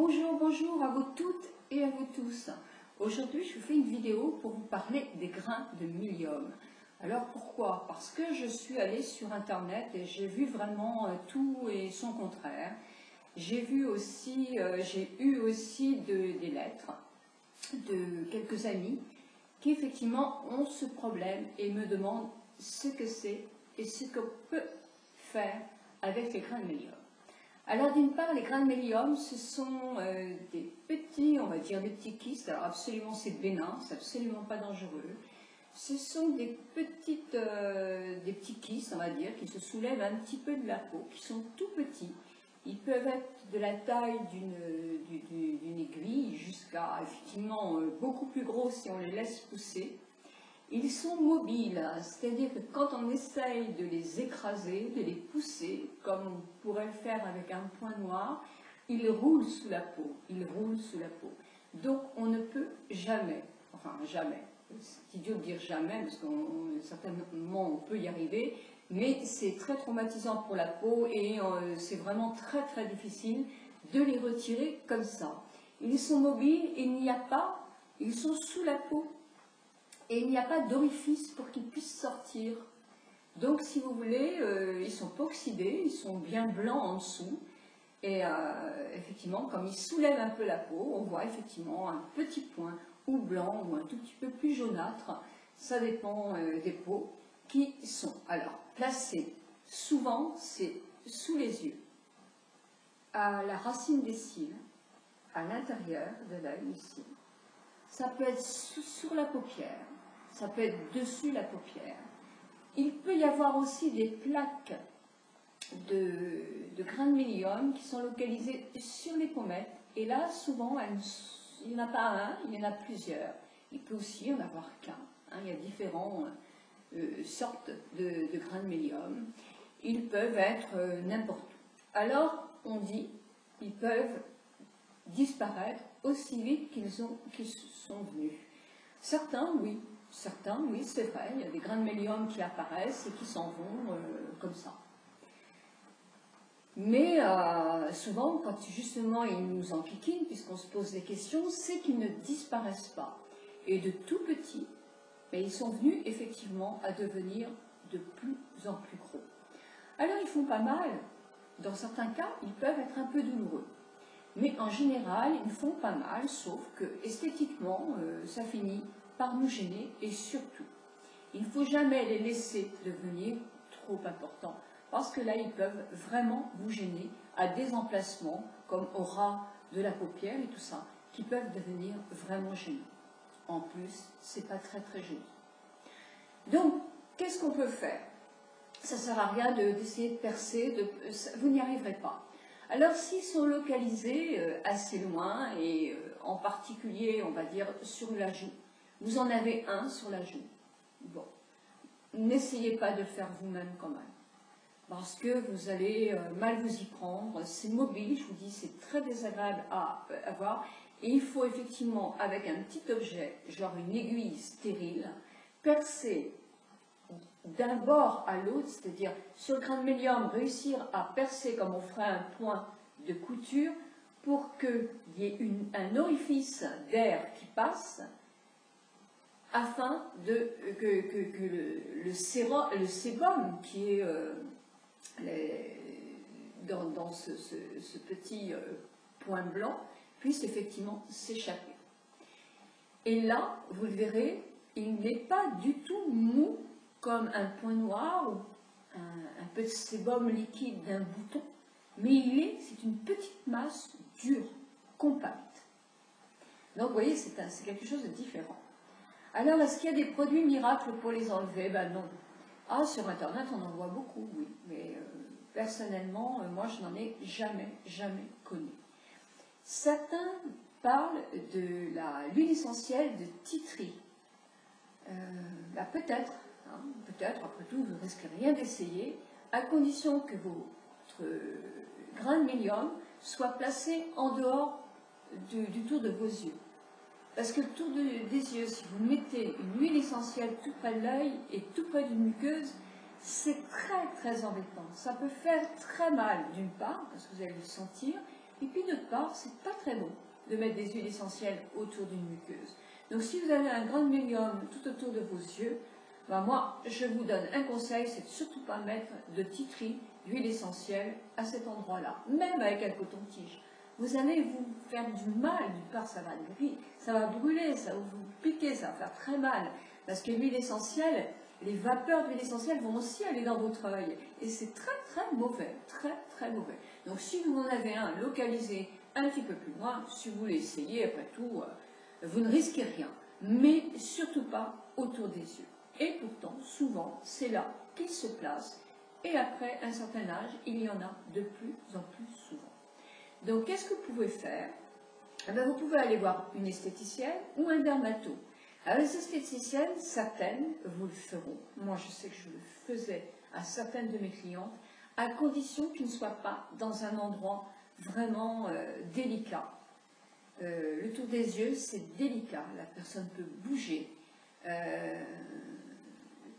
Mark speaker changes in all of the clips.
Speaker 1: Bonjour, bonjour à vous toutes et à vous tous. Aujourd'hui, je vous fais une vidéo pour vous parler des grains de mylium. Alors pourquoi? Parce que je suis allée sur internet et j'ai vu vraiment tout et son contraire. J'ai eu aussi des lettres de quelques amis qui effectivement ont ce problème et me demandent ce que c'est et ce qu'on peut faire avec les grains de mylium. Alors d'une part, les grains de mylium, ce sont des petits, on va dire des petits kystes. Alors absolument c'est bénin, c'est absolument pas dangereux. Ce sont des petits kystes, on va dire, qui se soulèvent un petit peu de la peau, qui sont tout petits. Ils peuvent être de la taille d'une aiguille jusqu'à effectivement beaucoup plus gros si on les laisse pousser. Ils sont mobiles, c'est-à-dire que quand on essaye de les écraser, de les pousser, comme on pourrait le faire avec un point noir, ils roulent sous la peau, ils roulent sous la peau. Donc on ne peut jamais, enfin jamais, c'est idiot de dire jamais, parce qu'à un certain moment on peut y arriver, mais c'est très traumatisant pour la peau et c'est vraiment très très difficile de les retirer comme ça. Ils sont mobiles, ils sont sous la peau. Et il n'y a pas d'orifice pour qu'ils puissent sortir. Donc, si vous voulez, ils ne sont pas oxydés, ils sont bien blancs en dessous. Et effectivement, comme ils soulèvent un peu la peau, on voit effectivement un petit point ou blanc ou un tout petit peu plus jaunâtre. Ça dépend des peaux qui sont. Alors, placés, souvent, c'est sous les yeux, à la racine des cils, à l'intérieur de l'œil ici. Ça peut être sur la paupière. Ça peut être dessus la paupière. Il peut y avoir aussi des plaques de grains de mylium qui sont localisées sur les pommettes. Et là, souvent, il n'y en a pas un, il y en a plusieurs. Il peut aussi y en avoir qu'un. Il y a différentes sortes de grains de mylium. Ils peuvent être n'importe où. Alors, on dit, ils peuvent disparaître aussi vite qu'ils sont venus. Certains, oui, c'est vrai, il y a des grains de mylium qui apparaissent et qui s'en vont comme ça. Mais souvent, quand justement ils nous enquiquinent, puisqu'on se pose des questions, c'est qu'ils ne disparaissent pas. Et de tout petits, mais ils sont venus effectivement à devenir de plus en plus gros. Alors ils font pas mal, dans certains cas, ils peuvent être un peu douloureux. Mais en général, ils font pas mal, sauf que esthétiquement, ça finit par nous gêner et surtout, il ne faut jamais les laisser devenir trop importants parce que là, ils peuvent vraiment vous gêner à des emplacements comme au ras de la paupière et tout ça, qui peuvent devenir vraiment gênants. En plus, c'est pas très très joli. Donc, qu'est-ce qu'on peut faire? Ça ne sert à rien d'essayer de percer, vous n'y arriverez pas. Alors, s'ils sont localisés assez loin, et en particulier, on va dire, sur la joue, vous en avez un sur la joue. Bon, n'essayez pas de le faire vous-même quand même, parce que vous allez mal vous y prendre. C'est mobile, je vous dis, c'est très désagréable à avoir. Et il faut effectivement, avec un petit objet, genre une aiguille stérile, percer d'un bord à l'autre, c'est-à-dire sur le grain de mylium, réussir à percer comme on ferait un point de couture pour qu'il y ait un orifice d'air qui passe afin que le sébum qui est dans ce petit point blanc puisse effectivement s'échapper. Et là, vous le verrez, il n'est pas du tout mou comme un point noir ou un peu de sébum liquide d'un bouton, mais c'est une petite masse dure, compacte. Donc vous voyez, c'est quelque chose de différent. Alors, est-ce qu'il y a des produits miracles pour les enlever? Ben non. Ah, sur Internet, on en voit beaucoup, oui, mais personnellement, moi, je n'en ai jamais connu. Certains parlent de l'huile essentielle de titri. Ben, peut-être, après tout, vous ne risquez rien d'essayer, à condition que votre grain de mylium soit placé en dehors du tour de vos yeux. Parce que le tour des yeux, si vous mettez une huile essentielle tout près de l'œil et tout près d'une muqueuse, c'est très très embêtant. Ça peut faire très mal d'une part, parce que vous allez le sentir, Et puis d'autre part, c'est pas très bon de mettre des huiles essentielles autour d'une muqueuse. Donc si vous avez un grain de médium tout autour de vos yeux, ben moi je vous donne un conseil, c'est de surtout pas mettre de titri d'huile essentielle à cet endroit-là, même avec un coton-tige. Vous allez vous faire du mal, d'une part ça va brûler, ça va vous piquer, ça va faire très mal, parce que l'huile essentielle, les vapeurs d'huile essentielle vont aussi aller dans votre œil, et c'est très très mauvais, très très mauvais. Donc si vous en avez un localisé un petit peu plus loin, si vous l'essayez, après tout, vous ne risquez rien, mais surtout pas autour des yeux. Et pourtant, souvent, c'est là qu'il se place, et après un certain âge, il y en a de plus en plus souvent. Donc, qu'est-ce que vous pouvez faire? Eh bien, vous pouvez aller voir une esthéticienne ou un dermato. Alors, les esthéticiennes, certaines vous le feront. Moi, je sais que je le faisais à certaines de mes clientes, à condition qu'ils ne soient pas dans un endroit vraiment délicat. Le tour des yeux, c'est délicat. La personne peut bouger.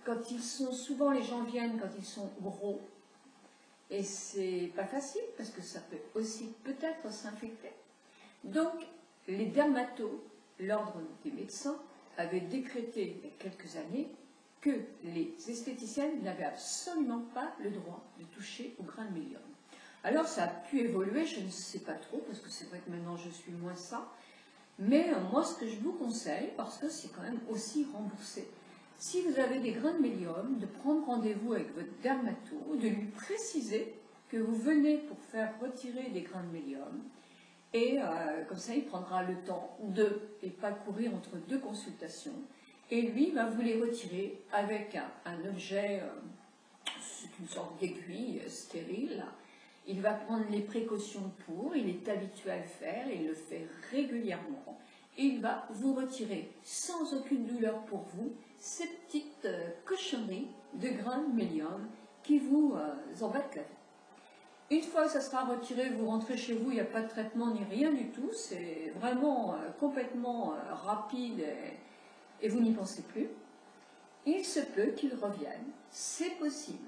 Speaker 1: Quand ils sont, souvent les gens viennent quand ils sont gros. Et c'est pas facile parce que ça peut aussi peut-être s'infecter. Donc, les dermatos, l'ordre des médecins, avaient décrété il y a quelques années que les esthéticiennes n'avaient absolument pas le droit de toucher au grain de médium. Alors, ça a pu évoluer, je ne sais pas trop, parce que c'est vrai que maintenant je suis moins ça. Mais moi, ce que je vous conseille, parce que c'est quand même aussi remboursé, si vous avez des grains de médium, de prendre rendez-vous avec votre dermato, de lui préciser que vous venez pour faire retirer des grains de médium, et comme ça il prendra le temps et pas courir entre deux consultations, et lui va vous les retirer avec un objet, c'est une sorte d'aiguille stérile. Il va prendre les précautions pour, il est habitué à le faire, il le fait régulièrement, et il va vous retirer sans aucune douleur pour vous ces petites cochonneries de grains de médium qui vous embêtent la vie. Une fois que ça sera retiré, vous rentrez chez vous, il n'y a pas de traitement ni rien du tout, c'est vraiment complètement rapide et vous n'y pensez plus. Il se peut qu'il revienne, c'est possible.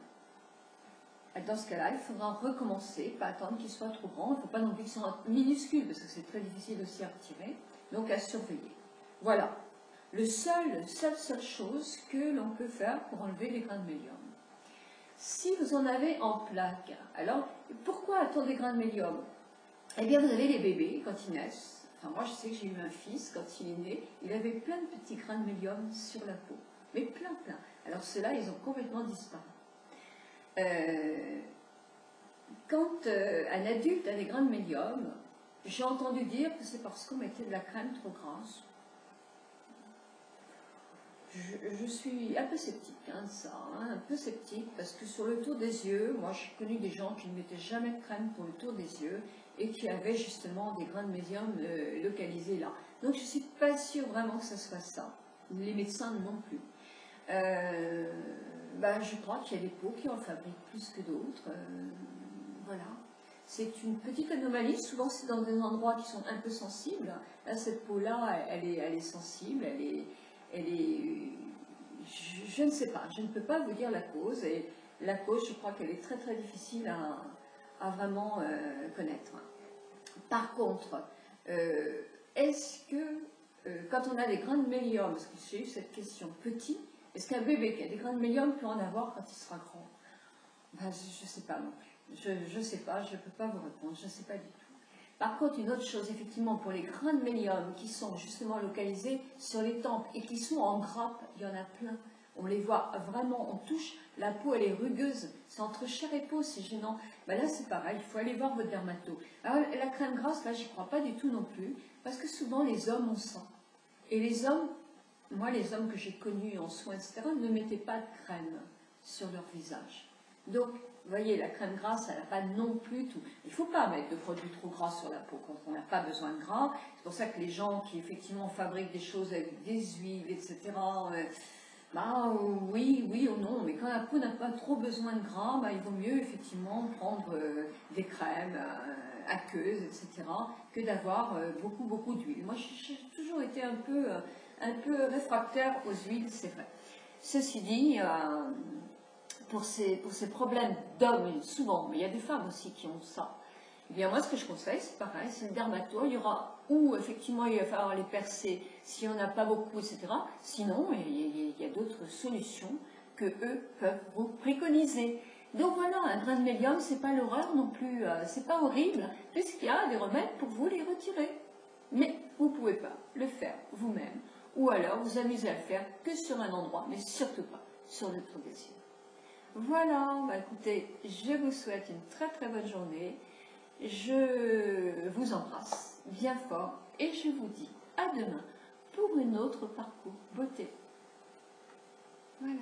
Speaker 1: Dans ce cas-là, il faudra recommencer, pas attendre qu'il soit trop grand, il ne faut pas non plus qu'il soit minuscule, parce que c'est très difficile aussi à retirer, donc à surveiller. Voilà, seule chose que l'on peut faire pour enlever les grains de médium. Si vous en avez en plaques, alors pourquoi a-t-on des grains de médium? Eh bien, vous avez les bébés, quand ils naissent, enfin moi je sais que j'ai eu un fils, quand il est né, il avait plein de petits grains de médium sur la peau, mais plein. Alors ceux-là, ils ont complètement disparu. Quand un adulte a des grains de médium, j'ai entendu dire que c'est parce qu'on mettait de la crème trop grasse. Je suis un peu sceptique de ça, un peu sceptique, parce que sur le tour des yeux, moi j'ai connu des gens qui ne mettaient jamais de crème pour le tour des yeux et qui avaient justement des grains de médium localisés là. Donc je ne suis pas sûre vraiment que ce soit ça. Les médecins non plus. Je crois qu'il y a des peaux qui en fabriquent plus que d'autres. Voilà. C'est une petite anomalie. Souvent, c'est dans des endroits qui sont un peu sensibles. Là, cette peau-là, elle est sensible. Je ne sais pas. Je ne peux pas vous dire la cause. Et la cause, je crois qu'elle est très très difficile à vraiment connaître. Par contre, est-ce que quand on a des grains de médium, parce que j'ai eu cette question, petit, est-ce qu'un bébé qui a des grains de médium peut en avoir quand il sera grand? Je ne sais pas non plus. Je ne sais pas, je ne peux pas vous répondre, je ne sais pas du tout. Par contre, une autre chose, effectivement, pour les grains de médium qui sont justement localisés sur les tempes et qui sont en grappe, il y en a plein. On les voit vraiment, on touche, la peau elle est rugueuse, c'est entre chair et peau, c'est gênant. Là c'est pareil, il faut aller voir votre dermato. Alors la crème grasse, là j'y crois pas du tout non plus, parce que souvent les hommes ont ça. Et les hommes, moi les hommes que j'ai connus en soins, etc., ne mettaient pas de crème sur leur visage. Donc, vous voyez, la crème grasse, elle n'a pas non plus tout. Il ne faut pas mettre de produits trop gras sur la peau quand on n'a pas besoin de gras. C'est pour ça que les gens qui effectivement fabriquent des choses avec des huiles, etc., oui ou non, mais quand la peau n'a pas trop besoin de gras, il vaut mieux effectivement prendre des crèmes aqueuses, etc., que d'avoir beaucoup d'huile. Moi, j'ai toujours été un peu réfractaire aux huiles, c'est vrai. Ceci dit, pour ces problèmes d'hommes, souvent, mais il y a des femmes aussi qui ont ça, Eh bien moi ce que je conseille, c'est pareil, c'est le dermato, il y aura, ou effectivement il va falloir les percer si on n'a pas beaucoup, etc. Sinon, il y a d'autres solutions que eux peuvent vous préconiser. Donc voilà, un grain de médium, c'est pas l'horreur non plus, c'est pas horrible, puisqu'il y a des remèdes pour vous les retirer. Mais vous ne pouvez pas le faire vous-même, ou alors vous amusez à le faire que sur un endroit, mais surtout pas sur le trapézien. Voilà, bah écoutez, je vous souhaite une très très bonne journée. Je vous embrasse bien fort et je vous dis à demain pour une autre parcours beauté. Voilà.